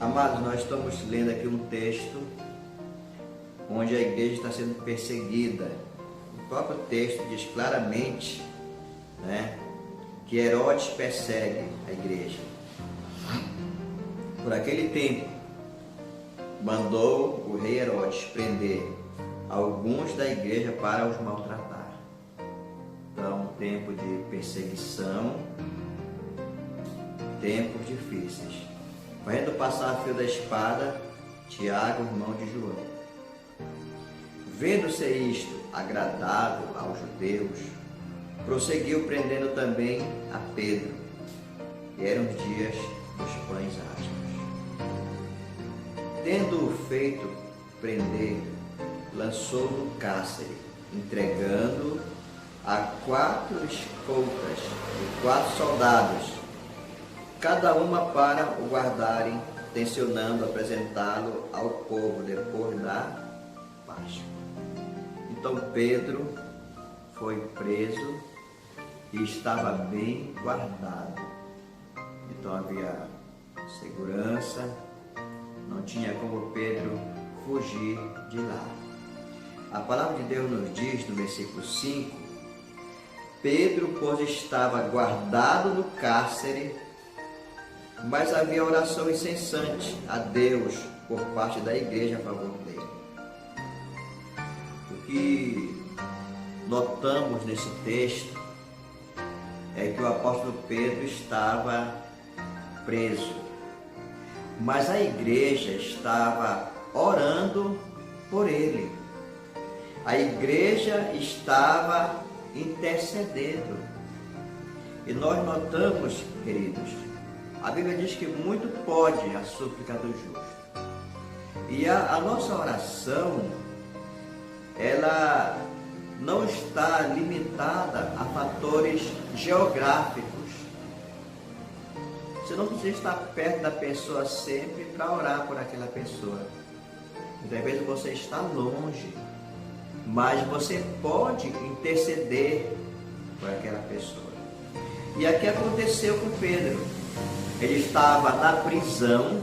Amados, nós estamos lendo aqui um texto onde a igreja está sendo perseguida. O próprio texto diz claramente, que Herodes persegue a igreja. Por aquele tempo, mandou o rei Herodes prender alguns da igreja para os maltratar. Então, tempo de perseguição, tempos difíceis. Fazendo passar a fio da espada, Tiago, irmão de João. Vendo-se isto agradável aos judeus, prosseguiu prendendo também a Pedro. E eram os dias dos pães asmos. Tendo-o feito prender, lançou no cárcere, entregando a 4 escoltas e 4 soldados, cada uma para o guardarem, tencionando apresentá-lo ao povo depois da Páscoa. Então Pedro foi preso e estava bem guardado. Então havia segurança, não tinha como Pedro fugir de lá. A palavra de Deus nos diz no versículo 5: Pedro, pois estava guardado no cárcere, mas havia oração incessante a Deus por parte da igreja a favor dele. O que notamos nesse texto é que o apóstolo Pedro estava preso, mas a igreja estava orando por ele. A igreja estava intercedendo. E nós notamos, queridos, a Bíblia diz que muito pode a súplica do justo. E a nossa oração, ela não está limitada a fatores geográficos. Você não precisa estar perto da pessoa sempre para orar por aquela pessoa. Muitas vezes você está longe, mas você pode interceder por aquela pessoa. E aqui aconteceu com Pedro. Ele estava na prisão,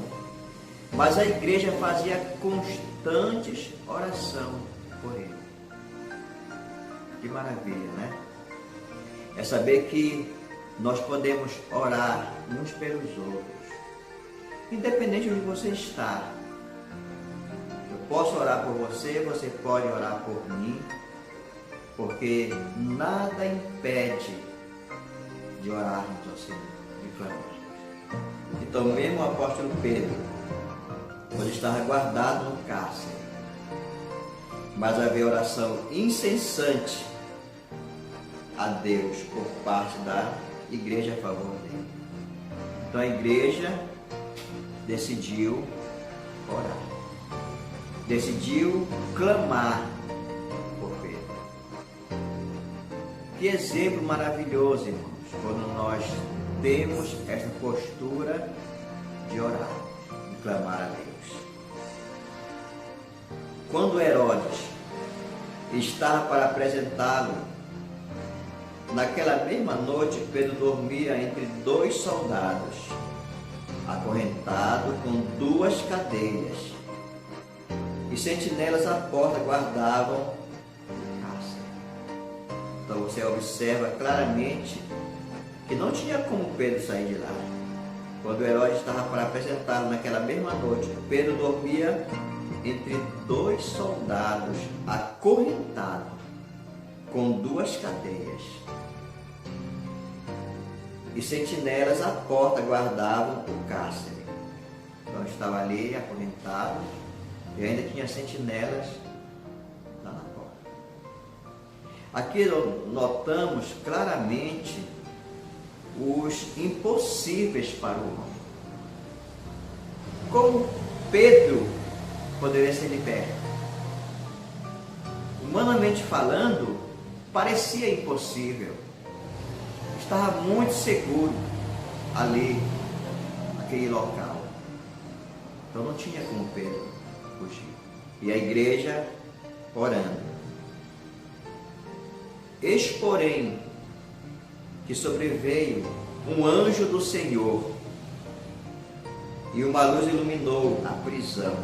mas a igreja fazia constantes oração por ele. Que maravilha, né? É saber que nós podemos orar uns pelos outros, independente de onde você está. Eu posso orar por você, você pode orar por mim, porque nada impede de orarmos ao Senhor, de clamar. Então, mesmo o apóstolo Pedro, quando estava guardado no cárcere, mas havia oração incessante a Deus por parte da igreja a favor dele. Então a igreja decidiu orar, decidiu clamar por Pedro. Que exemplo maravilhoso, irmãos, quando nós temos essa postura de orar, de clamar a Deus. Quando Herodes estava para apresentá-lo, naquela mesma noite Pedro dormia entre 2 soldados, acorrentado com 2 cadeias, e sentinelas à porta guardavam o cárcere. Então você observa claramente que não tinha como Pedro sair de lá. Quando Herodes estava para apresentá-lo naquela mesma noite, Pedro dormia entre 2 soldados, acorrentado com 2 cadeias. E sentinelas à porta guardavam o cárcere. Então estava ali acorrentado e ainda tinha sentinelas lá na porta. Aqui notamos claramente os impossíveis para o homem. Como Pedro poderia ser liberto? Humanamente falando, parecia impossível. Estava muito seguro ali, naquele local. Então não tinha como Pedro fugir. E a igreja orando. Eis, porém, que sobreveio um anjo do Senhor e uma luz iluminou a prisão.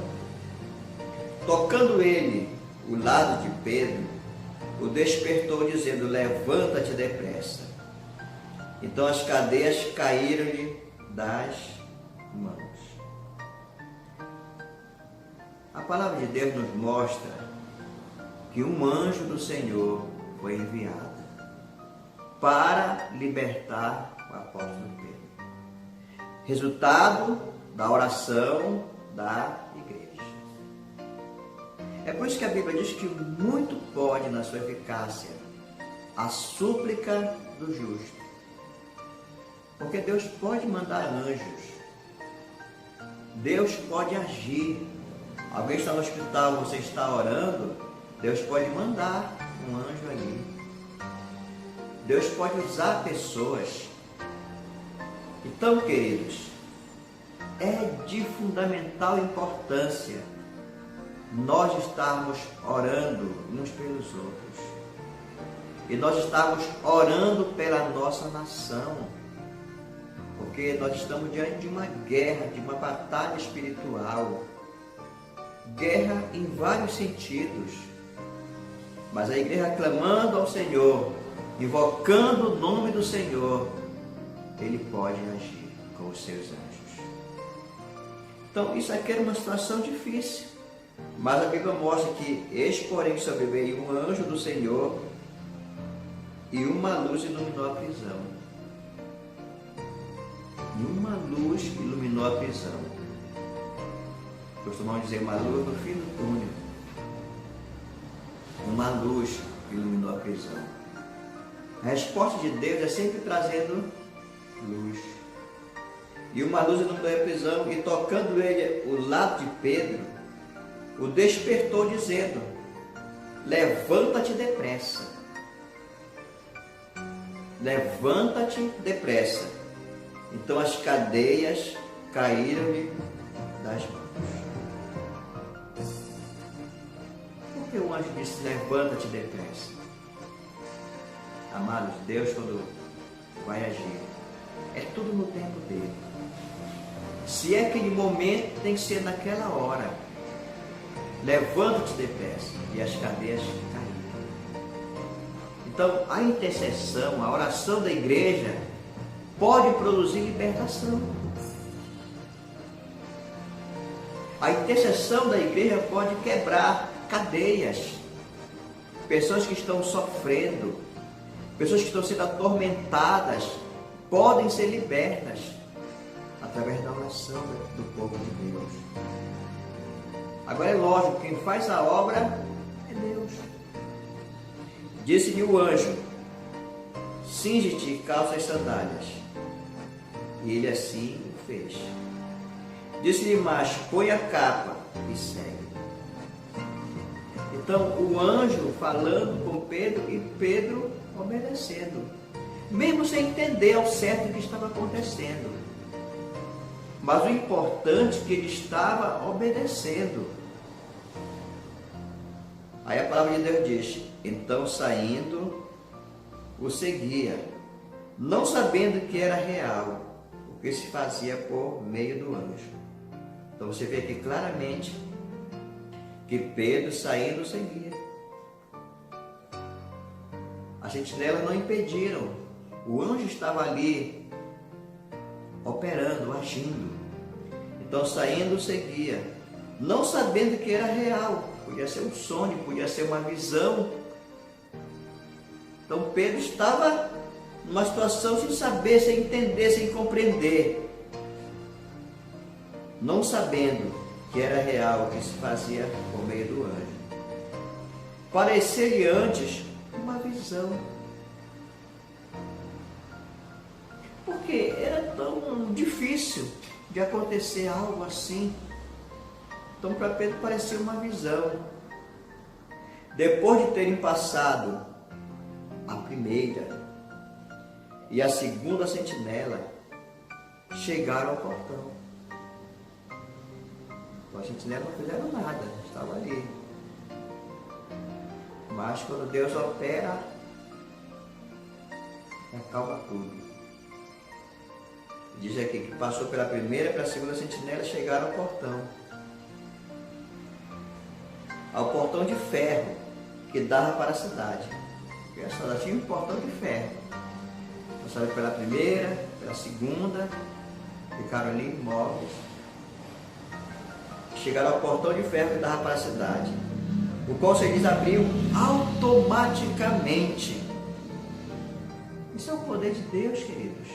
Tocando ele o lado de Pedro, o despertou, dizendo: levanta-te depressa. Então as cadeias caíram-lhe das mãos. A palavra de Deus nos mostra que um anjo do Senhor foi enviado para libertar o apóstolo Pedro. Resultado da oração da igreja. É por isso que a Bíblia diz que muito pode na sua eficácia a súplica do justo. Porque Deus pode mandar anjos. Deus pode agir. Alguém está no hospital, você está orando, Deus pode mandar um anjo ali. Deus pode usar pessoas. Então, queridos, é de fundamental importância nós estarmos orando uns pelos outros. E nós estamos orando pela nossa nação. Porque nós estamos diante de uma guerra, de uma batalha espiritual. Guerra em vários sentidos. Mas a igreja clamando ao Senhor, invocando o nome do Senhor, Ele pode agir com os seus anjos. Então, isso aqui era uma situação difícil. Mas a Bíblia mostra que, eis porém sobreveio um anjo do Senhor e uma luz iluminou a prisão. E uma luz iluminou a prisão. Costumamos dizer uma luz no fim do túnel. Uma luz iluminou a prisão. A resposta de Deus é sempre trazendo luz. E uma luz iluminou a prisão, e tocando ele o lado de Pedro, o despertou, dizendo: levanta-te depressa. Levanta-te depressa. Então as cadeias caíram-lhe das mãos. Por que o anjo disse: levanta-te depressa? Amados, Deus, quando vai agir, é tudo no tempo dele. Se é aquele momento, tem que ser naquela hora. Levanta-te depressa. E as cadeias caíram. Então, a intercessão, a oração da igreja pode produzir libertação. A intercessão da igreja pode quebrar cadeias. Pessoas que estão sofrendo, pessoas que estão sendo atormentadas, podem ser libertas através da oração do povo de Deus. Agora é lógico, quem faz a obra é Deus. Disse-lhe o anjo: cinge-te e calça as sandálias. E ele assim o fez. Disse-lhe mais: põe a capa e segue. Então o anjo falando com Pedro e Pedro obedecendo, mesmo sem entender ao certo o que estava acontecendo. Mas o importante é que ele estava obedecendo. Aí a palavra de Deus diz: então saindo o seguia, não sabendo que era real o que se fazia por meio do anjo. Então você vê aqui claramente que Pedro saindo o seguia. As sentinelas não impediram. O anjo estava ali operando, agindo. Então saindo o seguia, não sabendo que era real. Podia ser um sonho, podia ser uma visão. Então Pedro estava numa situação sem saber, sem entender, sem compreender. Não sabendo que era real o que se fazia por meio do anjo. Parecia-lhe antes uma visão. Porque era tão difícil de acontecer algo assim. Então para Pedro parecia uma visão. Depois de terem passado a primeira e a segunda sentinela, chegaram ao portão. As sentinelas não fizeram nada, estavam ali. Mas quando Deus opera, acalma tudo. Diz aqui que passou pela primeira e pela segunda sentinela e chegaram ao portão. Ao portão de ferro que dava para a cidade. E a cidade tinha um portão de ferro. Passaram pela primeira, pela segunda, ficaram ali imóveis. Chegaram ao portão de ferro que dava para a cidade, o qual se diz abriu automaticamente. Isso é o poder de Deus, queridos.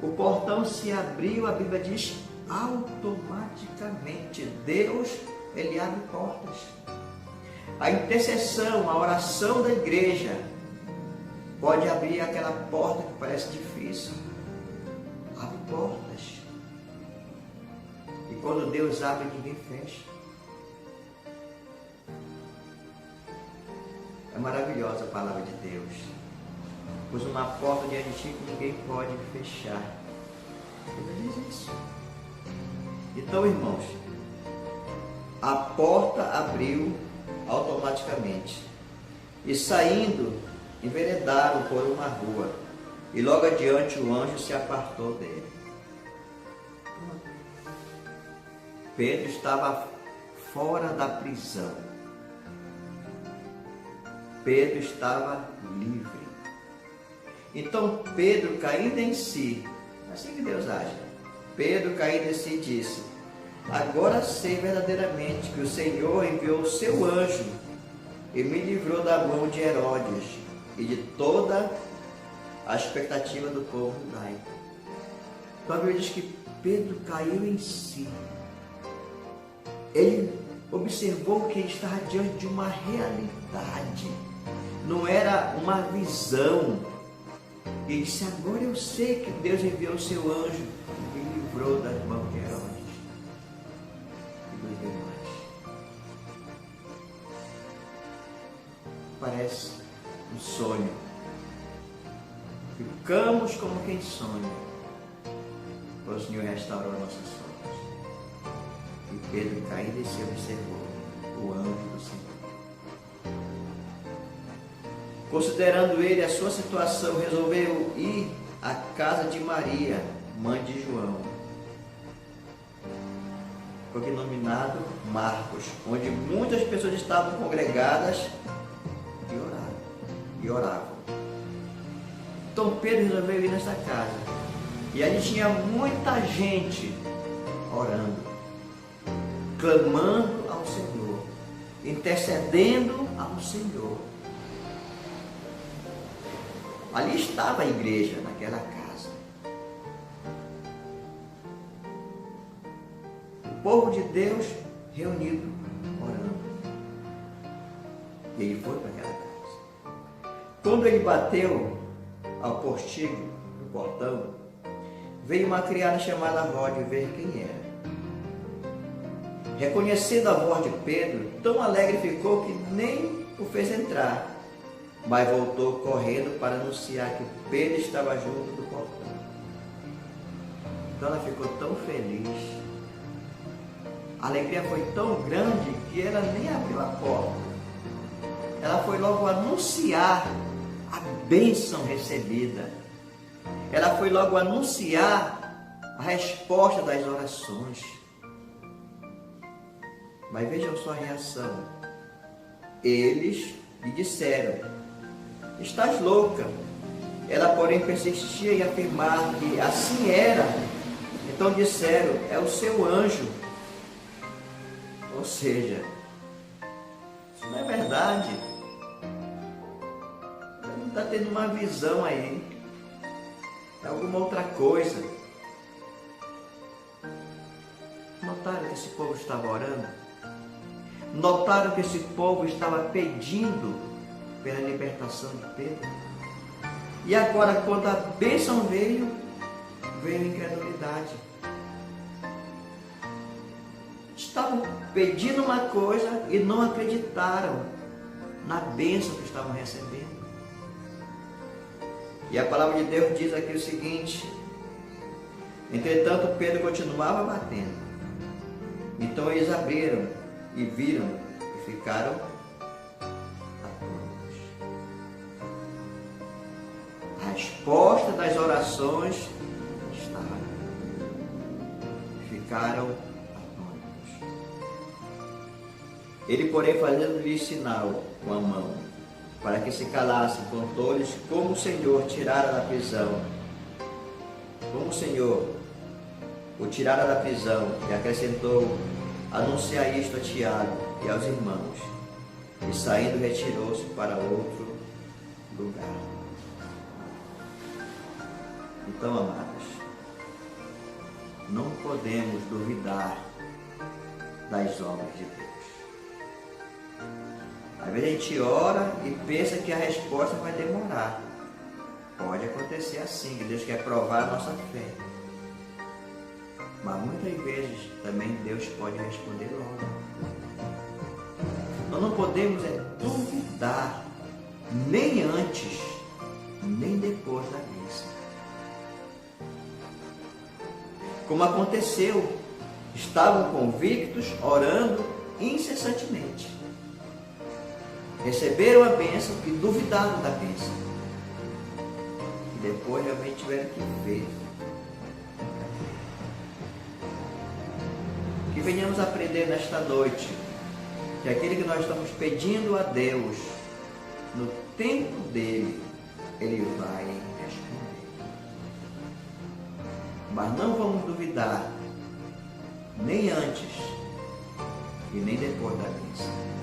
O portão se abriu, a Bíblia diz automaticamente. Deus, Ele abre portas. A intercessão, a oração da igreja pode abrir aquela porta que parece difícil. Abre portas. E quando Deus abre, ninguém fecha. É maravilhosa a palavra de Deus. Pus uma porta diante de ti que ninguém pode fechar. Ele diz isso. Então, irmãos, a porta abriu automaticamente. E saindo, enveredaram por uma rua. E logo adiante o anjo se apartou dele. Pedro estava fora da prisão. Pedro estava livre. Então Pedro, caindo em si, assim que Deus age, Pedro, caindo em si, disse: agora sei verdadeiramente que o Senhor enviou o seu anjo e me livrou da mão de Herodes e de toda a expectativa do povo judaico. Então a Bíblia diz que Pedro caiu em si. Ele observou que ele estava diante de uma realidade. Não era uma visão. Ele disse: agora eu sei que Deus enviou o seu anjo e me livrou das mãos de Herodes e dos demais. Parece um sonho. Ficamos como quem sonha. O Senhor restaurou nossas sonhos. E Pedro, caindo e se observou o anjo do Senhor. Considerando ele a sua situação, resolveu ir à casa de Maria, mãe de João, cognominado Marcos, onde muitas pessoas estavam congregadas e oravam. Então Pedro resolveu ir nessa casa. E ali tinha muita gente orando, clamando ao Senhor, intercedendo ao Senhor. Ali estava a igreja, naquela casa. O povo de Deus reunido, orando. E ele foi para aquela casa. Quando ele bateu ao postigo do portão, veio uma criada chamada Rode ver quem era. Reconhecendo a voz de Pedro, tão alegre ficou que nem o fez entrar, mas voltou correndo para anunciar que Pedro estava junto do portão. Então ela ficou tão feliz. A alegria foi tão grande que ela nem abriu a porta. Ela foi logo anunciar a bênção recebida. Ela foi logo anunciar a resposta das orações. Mas vejam sua reação. Eles lhe disseram: estás louca. Ela, porém, persistia em afirmar que assim era. Então disseram: é o seu anjo. Ou seja, isso não é verdade. Ela não está tendo uma visão aí. É alguma outra coisa. Notaram que esse povo estava orando? Notaram que esse povo estava pedindo pela libertação de Pedro? E agora, quando a bênção veio a incredulidade. Estavam pedindo uma coisa e não acreditaram na bênção que estavam recebendo. E a palavra de Deus diz aqui o seguinte: entretanto Pedro continuava batendo. Então eles abriram e viram e ficaram atônitos. A resposta das orações estava ficaram atônitos. Ele, porém, fazendo-lhe sinal com a mão, para que se calassem, contou-lhes como o Senhor tirara da prisão. Como o Senhor o tirara da prisão, e acrescentou: anunciar isto a Tiago e aos irmãos. E saindo, retirou-se para outro lugar. Então, amados, não podemos duvidar das obras de Deus. Às vezes a gente ora e pensa que a resposta vai demorar. Pode acontecer assim, que Deus quer provar a nossa fé. Mas muitas vezes também Deus pode responder logo. Nós não podemos duvidar, nem antes, nem depois da missa. Como aconteceu, estavam convictos, orando incessantemente. Receberam a bênção e duvidaram da bênção. E depois realmente tiveram que ver. Que venhamos aprender nesta noite que aquele que nós estamos pedindo a Deus, no tempo dele, Ele vai responder. Mas não vamos duvidar, nem antes e nem depois da bênção.